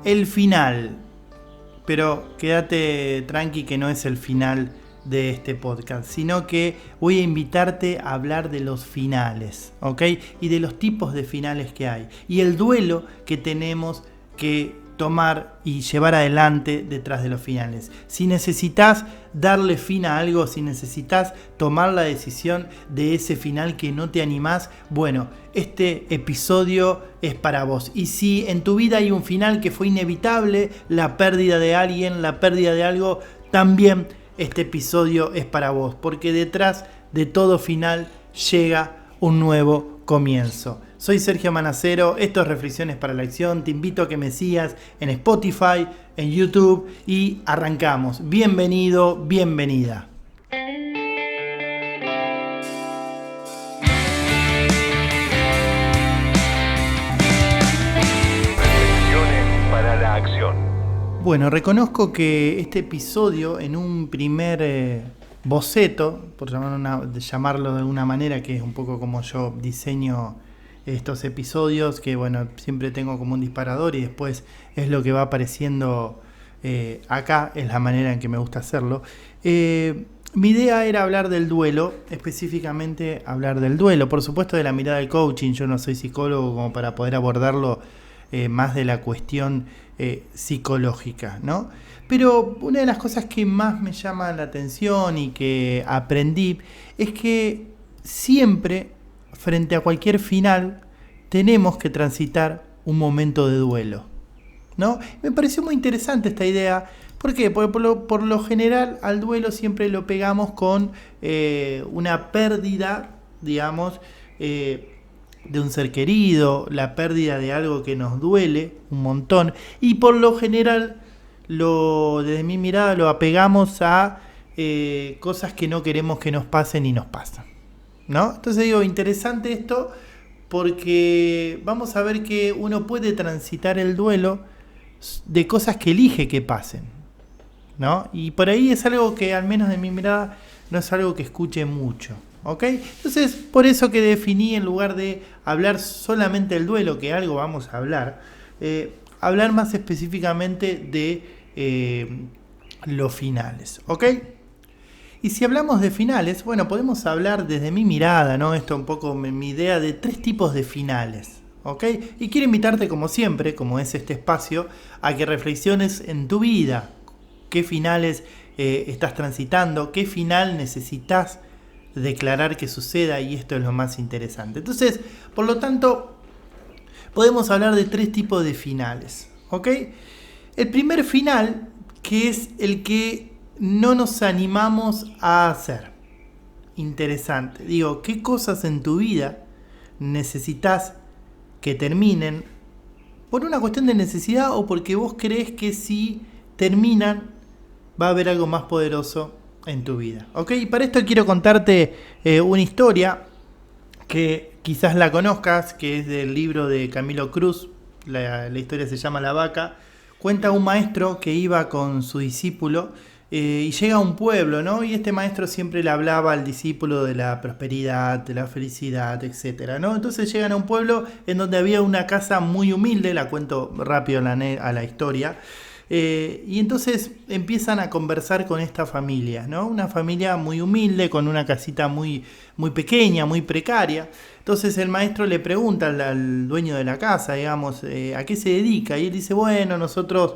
el final. Pero quédate tranqui que no es el final de este podcast, sino que voy a invitarte a hablar de los finales, ¿ok? Y de los tipos de finales que hay. Y el duelo que tenemos que tomar y llevar adelante detrás de los finales. Si necesitas darle fin a algo, si necesitas tomar la decisión de ese final que no te animás, bueno, este episodio es para vos. Y si en tu vida hay un final que fue inevitable, la pérdida de alguien, la pérdida de algo, también este episodio es para vos, porque detrás de todo final llega un nuevo comienzo. Soy Sergio Manacero, esto es Reflexiones para la Acción, te invito a que me sigas en Spotify, en YouTube y arrancamos. Bienvenido, bienvenida. Reflexiones para la Acción. Bueno, reconozco que este episodio en un primer boceto, por llamarlo de alguna manera, que es un poco como yo diseño estos episodios, que bueno, siempre tengo como un disparador y después es lo que va apareciendo acá, es la manera en que me gusta hacerlo. Mi idea era hablar del duelo, específicamente hablar del duelo, por supuesto de la mirada del coaching. Yo no soy psicólogo como para poder abordarlo más de la cuestión psicológica, ¿no? Pero una de las cosas que más me llama la atención y que aprendí es que siempre, frente a cualquier final, tenemos que transitar un momento de duelo, ¿no? Me pareció muy interesante esta idea. ¿Por qué? Porque por lo general al duelo siempre lo pegamos con una pérdida, digamos, de un ser querido, la pérdida de algo que nos duele un montón, y por lo general desde mi mirada lo apegamos a cosas que no queremos que nos pasen y nos pasan, ¿no? Entonces digo, interesante esto porque vamos a ver que uno puede transitar el duelo de cosas que elige que pasen, ¿no? Y por ahí es algo que, al menos de mi mirada, no es algo que escuche mucho, ¿ok? Entonces, por eso que definí, en lugar de hablar solamente del duelo, que algo vamos a hablar, hablar más específicamente de los finales, ¿ok? Y si hablamos de finales, bueno, podemos hablar desde mi mirada, ¿no? Esto un poco mi idea de 3 tipos de finales, ¿ok? Y quiero invitarte, como siempre, como es este espacio, a que reflexiones en tu vida. ¿Qué finales estás transitando? ¿Qué final necesitas declarar que suceda? Y esto es lo más interesante. Entonces, por lo tanto, podemos hablar de 3 tipos de finales, ¿ok? El primer final, que es el que no nos animamos a hacer. Interesante. Digo, ¿qué cosas en tu vida necesitas que terminen por una cuestión de necesidad o porque vos crees que si terminan va a haber algo más poderoso en tu vida? ¿Ok? Y para esto quiero contarte una historia que quizás la conozcas, que es del libro de Camilo Cruz. La historia se llama La Vaca. Cuenta un maestro que iba con su discípulo y llega a un pueblo, ¿no? Y este maestro siempre le hablaba al discípulo de la prosperidad, de la felicidad, etcétera, ¿no? Entonces llegan a un pueblo en donde había una casa muy humilde, la cuento rápido a la historia, y entonces empiezan a conversar con esta familia, ¿no? Una familia muy humilde, con una casita muy, muy pequeña, muy precaria. Entonces el maestro le pregunta al dueño de la casa, digamos, ¿a qué se dedica? Y él dice, bueno, nosotros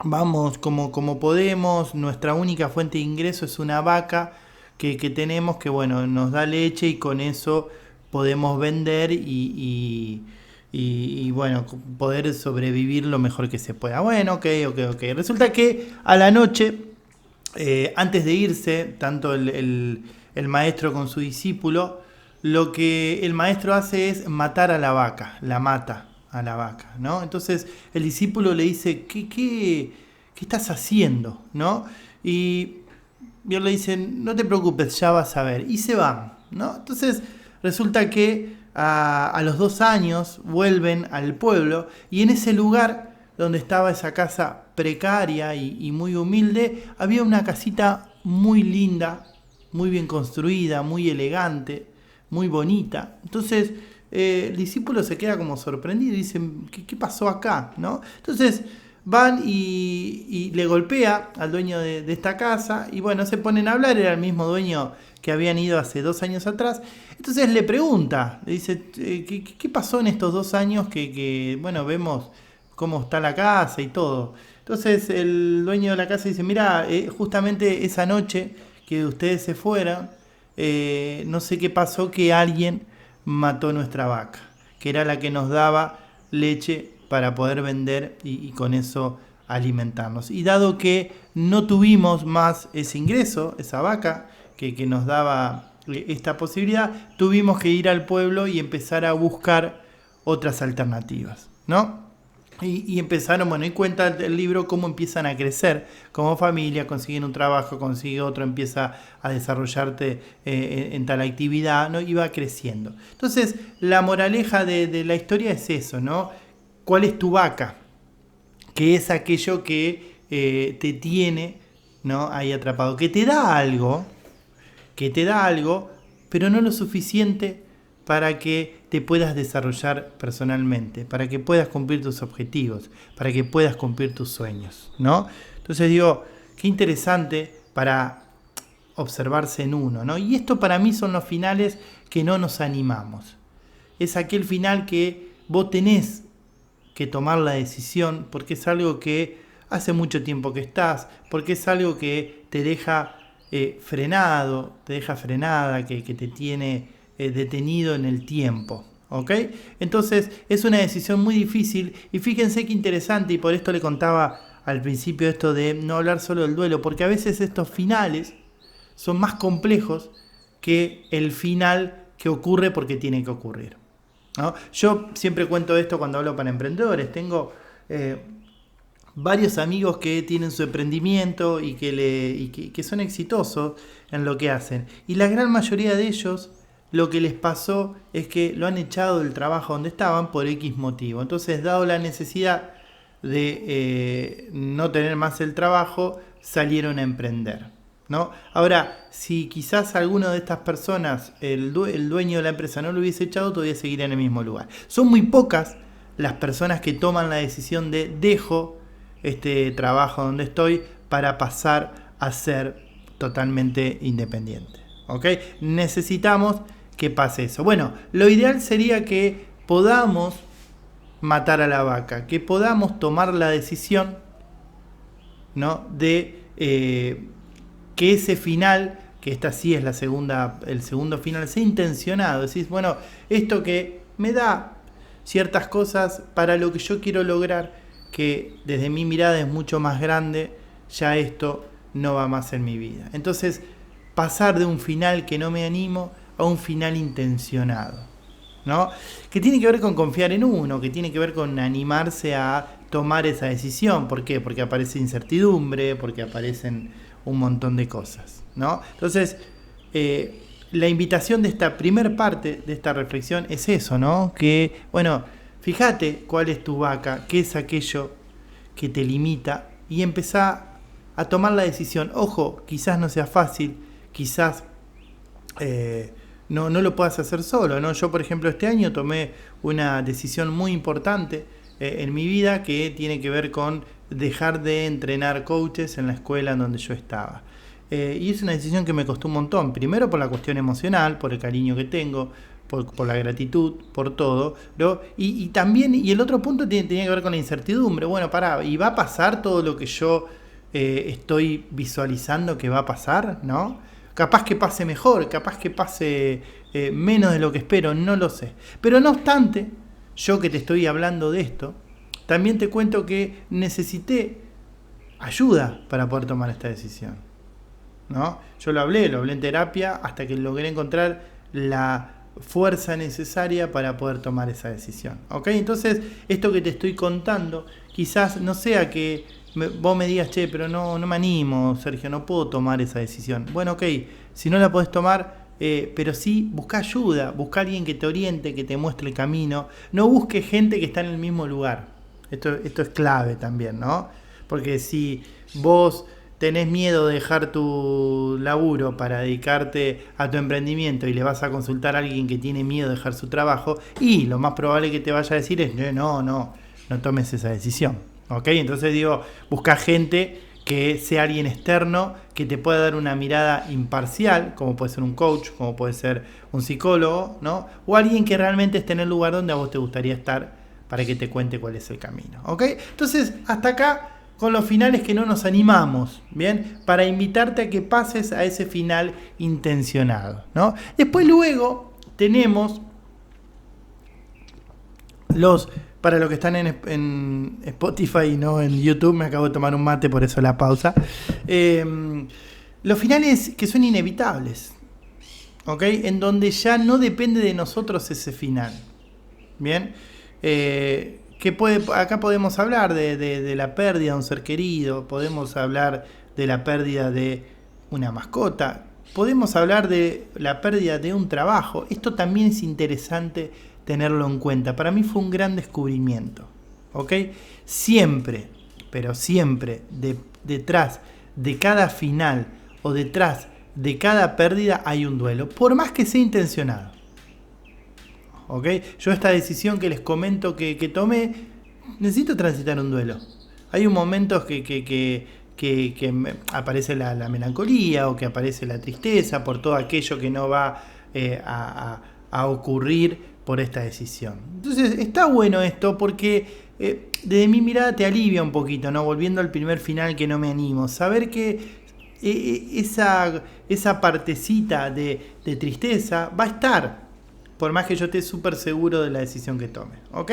vamos como podemos, nuestra única fuente de ingreso es una vaca que tenemos, que bueno, nos da leche y con eso podemos vender y bueno, poder sobrevivir lo mejor que se pueda. Bueno, ok. Resulta que a la noche, antes de irse, tanto el maestro con su discípulo, lo que el maestro hace es matar a la vaca, la mata a la vaca, ¿no? Entonces el discípulo le dice, ¿qué estás haciendo?, ¿no? Y Dios le dice, no te preocupes, ya vas a ver. Y se van, ¿no? Entonces resulta que a los 2 años vuelven al pueblo y en ese lugar donde estaba esa casa precaria y muy humilde, había una casita muy linda, muy bien construida, muy elegante, muy bonita. Entonces el discípulo se queda como sorprendido y dice, ¿qué pasó acá? ¿No? Entonces van y le golpea al dueño de esta casa y bueno, se ponen a hablar, era el mismo dueño que habían ido hace 2 años atrás. Entonces le pregunta, le dice, ¿qué pasó en estos 2 años que bueno, vemos cómo está la casa y todo? Entonces el dueño de la casa dice, mira, justamente esa noche que ustedes se fueron, no sé qué pasó, que alguien mató nuestra vaca, que era la que nos daba leche para poder vender y con eso alimentarnos. Y dado que no tuvimos más ese ingreso, esa vaca que nos daba esta posibilidad, tuvimos que ir al pueblo y empezar a buscar otras alternativas, ¿no? Y empezaron, bueno, y cuenta el libro cómo empiezan a crecer como familia, consiguen un trabajo, consigue otro, empieza a desarrollarte en tal actividad, ¿no? Y va creciendo. Entonces, la moraleja de la historia es eso, ¿no? ¿Cuál es tu vaca? Que es aquello que te tiene, ¿no? Ahí atrapado, que te da algo, pero no lo suficiente para que te puedas desarrollar personalmente, para que puedas cumplir tus objetivos, para que puedas cumplir tus sueños, ¿no? Entonces digo, qué interesante para observarse en uno, ¿no? Y esto para mí son los finales que no nos animamos. Es aquel final que vos tenés que tomar la decisión porque es algo que hace mucho tiempo que estás, porque es algo que te deja frenado, te deja frenada, que te tiene detenido en el tiempo, ¿ok? Entonces es una decisión muy difícil y fíjense qué interesante, y por esto le contaba al principio esto de no hablar solo del duelo, porque a veces estos finales son más complejos que el final que ocurre porque tiene que ocurrir, ¿no? Yo siempre cuento esto cuando hablo para emprendedores. Tengo varios amigos que tienen su emprendimiento y que son exitosos en lo que hacen, y la gran mayoría de ellos lo que les pasó es que lo han echado del trabajo donde estaban por X motivo. Entonces, dado la necesidad de no tener más el trabajo, salieron a emprender, ¿no? Ahora, si quizás alguno de estas personas, el dueño de la empresa no lo hubiese echado, todavía seguiría en el mismo lugar. Son muy pocas las personas que toman la decisión de dejo este trabajo donde estoy para pasar a ser totalmente independiente, ¿ok? Necesitamos que pase eso. Bueno, lo ideal sería que podamos matar a la vaca, que podamos tomar la decisión, ¿no? De que ese final, que esta sí es el segundo final, sea intencionado. Decís, bueno, esto que me da ciertas cosas para lo que yo quiero lograr, que desde mi mirada es mucho más grande, ya esto no va más en mi vida. Entonces, pasar de un final que no me animo a un final intencionado, ¿no? Que tiene que ver con confiar en uno, que tiene que ver con animarse a tomar esa decisión. ¿Por qué? Porque aparece incertidumbre, porque aparecen un montón de cosas, ¿no? Entonces, la invitación de esta primer parte de esta reflexión es eso, ¿no? Que, bueno, fíjate cuál es tu vaca, qué es aquello que te limita y empezá a tomar la decisión. Ojo, quizás no sea fácil, quizás no lo puedas hacer solo, ¿no? Yo, por ejemplo, este año tomé una decisión muy importante en mi vida que tiene que ver con dejar de entrenar coaches en la escuela en donde yo estaba. Y es una decisión que me costó un montón. Primero por la cuestión emocional, por el cariño que tengo, por la gratitud, por todo, ¿no? Y también, y el otro punto tenía que ver con la incertidumbre. Bueno, ¿y va a pasar todo lo que yo estoy visualizando que va a pasar, ¿no? Capaz que pase mejor, capaz que pase menos de lo que espero, no lo sé. Pero no obstante, yo que te estoy hablando de esto, también te cuento que necesité ayuda para poder tomar esta decisión, ¿no? Yo lo hablé en terapia hasta que logré encontrar la fuerza necesaria para poder tomar esa decisión, ¿ok? Entonces, esto que te estoy contando, quizás no sea que vos me digas, che, pero no me animo, Sergio, no puedo tomar esa decisión. Bueno, ok, si no la podés tomar, pero sí, busca ayuda, busca a alguien que te oriente, que te muestre el camino. No busques gente que está en el mismo lugar. Esto es clave también, ¿no? Porque si vos tenés miedo de dejar tu laburo para dedicarte a tu emprendimiento y le vas a consultar a alguien que tiene miedo de dejar su trabajo, y lo más probable que te vaya a decir es no tomes esa decisión. ¿Ok? Entonces digo, busca gente que sea alguien externo, que te pueda dar una mirada imparcial, como puede ser un coach, como puede ser un psicólogo, ¿no? O alguien que realmente esté en el lugar donde a vos te gustaría estar para que te cuente cuál es el camino. ¿Ok? Entonces, hasta acá con los finales que no nos animamos, ¿bien? Para invitarte a que pases a ese final intencionado, ¿no? Después luego tenemos para los que están en Spotify y no en YouTube, me acabo de tomar un mate, por eso la pausa. Los finales que son inevitables, ¿ok? En donde ya no depende de nosotros ese final, ¿bien? Acá podemos hablar de la pérdida de un ser querido, podemos hablar de la pérdida de una mascota, podemos hablar de la pérdida de un trabajo. Esto también es interesante tenerlo en cuenta. Para mí fue un gran descubrimiento, ¿ok? Siempre, pero siempre, detrás de cada final o detrás de cada pérdida hay un duelo, por más que sea intencionado. ¿Ok? Yo esta decisión que les comento que tomé, necesito transitar un duelo. Hay un momento que aparece la melancolía o que aparece la tristeza por todo aquello que no va a ocurrir por esta decisión. Entonces está bueno esto porque desde mi mirada te alivia un poquito, ¿no? Volviendo al primer final que no me animo, saber que esa partecita de tristeza va a estar, por más que yo esté súper seguro de la decisión que tome, ¿ok?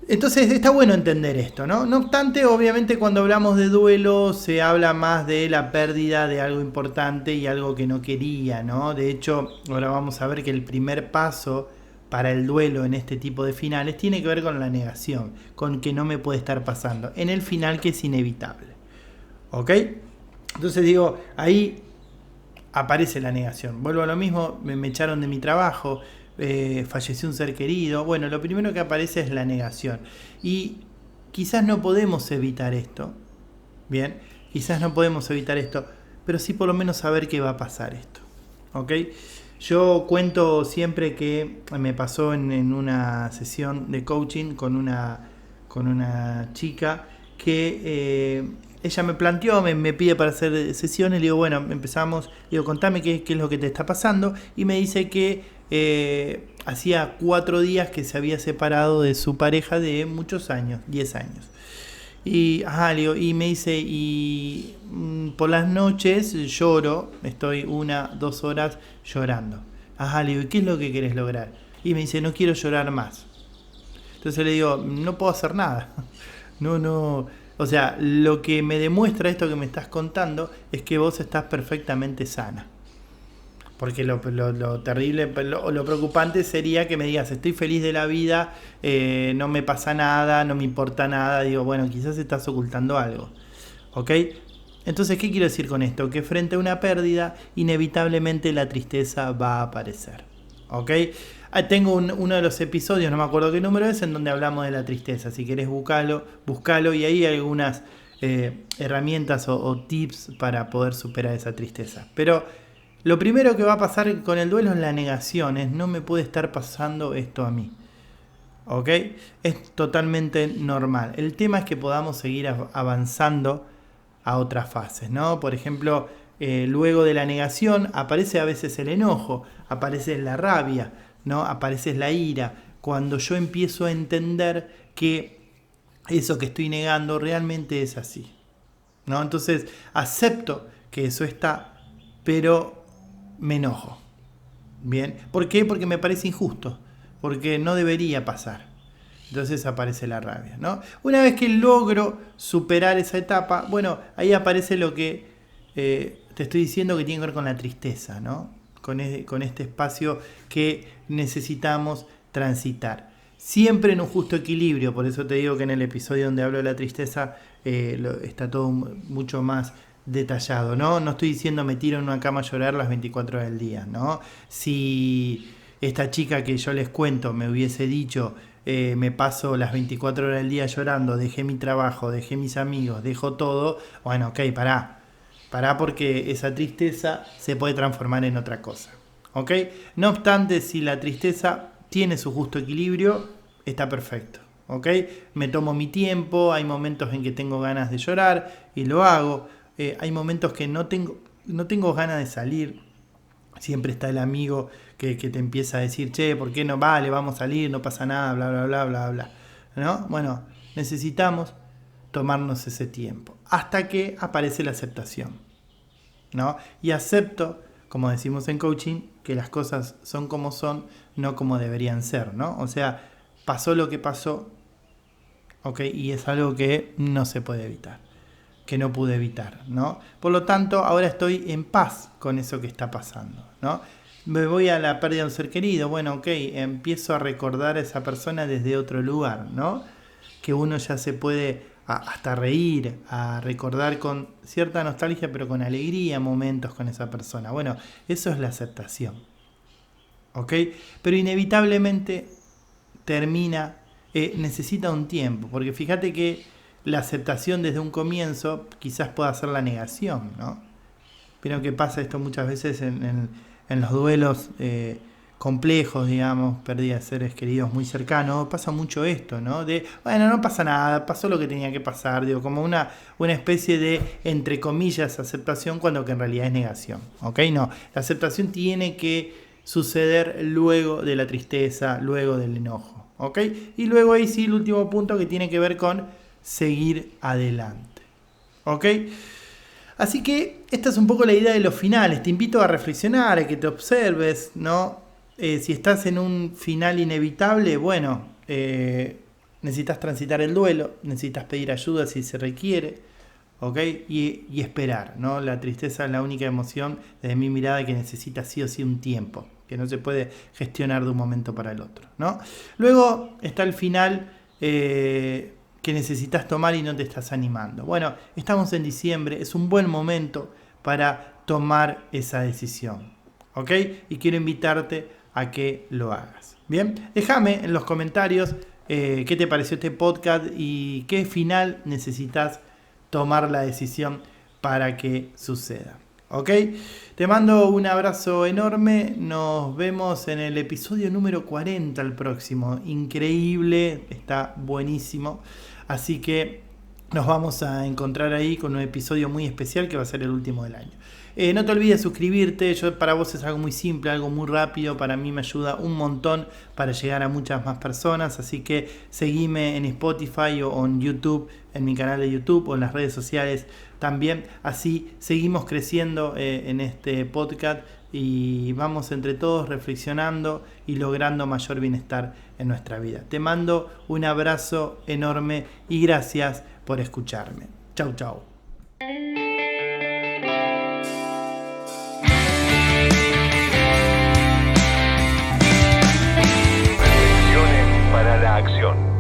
Entonces está bueno entender esto, ¿no? No obstante, obviamente cuando hablamos de duelo se habla más de la pérdida de algo importante y algo que no quería, ¿no? De hecho, ahora vamos a ver que el primer paso para el duelo en este tipo de finales tiene que ver con la negación, con que no me puede estar pasando, en el final que es inevitable, ¿ok? Entonces digo, ahí aparece la negación. Vuelvo a lo mismo, me echaron de mi trabajo, falleció un ser querido. Bueno, lo primero que aparece es la negación. Y quizás no podemos evitar esto. Bien, quizás no podemos evitar esto, pero sí por lo menos saber que va a pasar esto. ¿Ok? Yo cuento siempre que me pasó en una sesión de coaching con una chica que ella me planteó, me pide para hacer sesiones, le digo, bueno, empezamos, le digo, contame qué es lo que te está pasando, y me dice que hacía 4 días que se había separado de su pareja de muchos años, 10 años. Y, le digo, y me dice, y por las noches lloro, estoy 1-2 horas llorando. Le digo, ¿y qué es lo que querés lograr? Y me dice, no quiero llorar más. Entonces le digo, no puedo hacer nada. No. O sea, lo que me demuestra esto que me estás contando es que vos estás perfectamente sana. Porque lo terrible, lo preocupante sería que me digas, estoy feliz de la vida, no me pasa nada, no me importa nada. Digo, bueno, quizás estás ocultando algo. ¿Ok? Entonces, ¿qué quiero decir con esto? Que frente a una pérdida, inevitablemente la tristeza va a aparecer. ¿Ok? Tengo uno de los episodios, no me acuerdo qué número es, en donde hablamos de la tristeza. Si querés, buscalo, y ahí hay algunas herramientas o tips para poder superar esa tristeza. Pero lo primero que va a pasar con el duelo es la negación, es no me puede estar pasando esto a mí. ¿Ok? Es totalmente normal. El tema es que podamos seguir avanzando a otras fases, ¿no? Por ejemplo, luego de la negación aparece a veces el enojo, aparece la rabia, ¿no? Aparece la ira, cuando yo empiezo a entender que eso que estoy negando realmente es así, ¿no? Entonces acepto que eso está, pero me enojo. ¿Bien? ¿Por qué? Porque me parece injusto, porque no debería pasar. Entonces aparece la rabia, ¿no? Una vez que logro superar esa etapa, bueno, ahí aparece lo que te estoy diciendo, que tiene que ver con la tristeza, ¿no? Con este espacio que necesitamos transitar. Siempre en un justo equilibrio, por eso te digo que en el episodio donde hablo de la tristeza está todo mucho más detallado, ¿no? No estoy diciendo me tiro en una cama a llorar las 24 horas del día, ¿no? Si esta chica que yo les cuento me hubiese dicho me paso las 24 horas del día llorando, dejé mi trabajo, dejé mis amigos, dejo todo, bueno, ok, pará porque esa tristeza se puede transformar en otra cosa, ¿ok? No obstante, si la tristeza tiene su justo equilibrio, está perfecto, ¿ok? Me tomo mi tiempo, hay momentos en que tengo ganas de llorar y lo hago, hay momentos que no tengo ganas de salir, siempre está el amigo que te empieza a decir, che, ¿por qué no? Vale, vamos a salir, no pasa nada, bla, bla, bla, bla, bla, ¿no? Bueno, necesitamos tomarnos ese tiempo, hasta que aparece la aceptación, ¿no? Y acepto, como decimos en coaching, que las cosas son como son, no como deberían ser, ¿no? O sea, pasó lo que pasó, ¿ok? Y es algo que no se puede evitar, que no pude evitar, ¿no? Por lo tanto, ahora estoy en paz con eso que está pasando, ¿no? Me voy a la pérdida de un ser querido, bueno, ok, empiezo a recordar a esa persona desde otro lugar, ¿no? Que uno ya se puede hasta reír, a recordar con cierta nostalgia, pero con alegría momentos con esa persona. Bueno, eso es la aceptación, ¿ok? Pero inevitablemente necesita un tiempo, porque fíjate que la aceptación desde un comienzo quizás pueda ser la negación, ¿no? Pero que pasa esto muchas veces en los duelos complejos, digamos, pérdida de seres queridos muy cercanos, pasa mucho esto, ¿no? De, bueno, no pasa nada, pasó lo que tenía que pasar, digo, como una especie de, entre comillas, aceptación, cuando que en realidad es negación, ¿ok? No, la aceptación tiene que suceder luego de la tristeza, luego del enojo, ¿ok? Y luego ahí sí el último punto que tiene que ver con seguir adelante, ¿ok? Así que esta es un poco la idea de los finales. Te invito a reflexionar, a que te observes, ¿no? Si estás en un final inevitable, bueno, necesitas transitar el duelo, necesitas pedir ayuda si se requiere, ¿ok? Y esperar, ¿no? La tristeza es la única emoción, desde mi mirada, que necesita sí o sí un tiempo, que no se puede gestionar de un momento para el otro, ¿no? Luego está el final que necesitas tomar y no te estás animando. Bueno, estamos en diciembre, es un buen momento para tomar esa decisión, ¿ok? Y quiero invitarte a que lo hagas. Bien, déjame en los comentarios qué te pareció este podcast y qué final necesitas tomar la decisión para que suceda, ¿ok? Te mando un abrazo enorme, nos vemos en el episodio número 40 el próximo, increíble, está buenísimo, así que nos vamos a encontrar ahí con un episodio muy especial que va a ser el último del año. No te olvides suscribirte, para vos es algo muy simple, algo muy rápido, para mí me ayuda un montón para llegar a muchas más personas, así que seguime en Spotify o en YouTube, en mi canal de YouTube o en las redes sociales también, así seguimos creciendo en este podcast y vamos entre todos reflexionando y logrando mayor bienestar en nuestra vida. Te mando un abrazo enorme y gracias por escucharme. Chau, chau. Para la acción.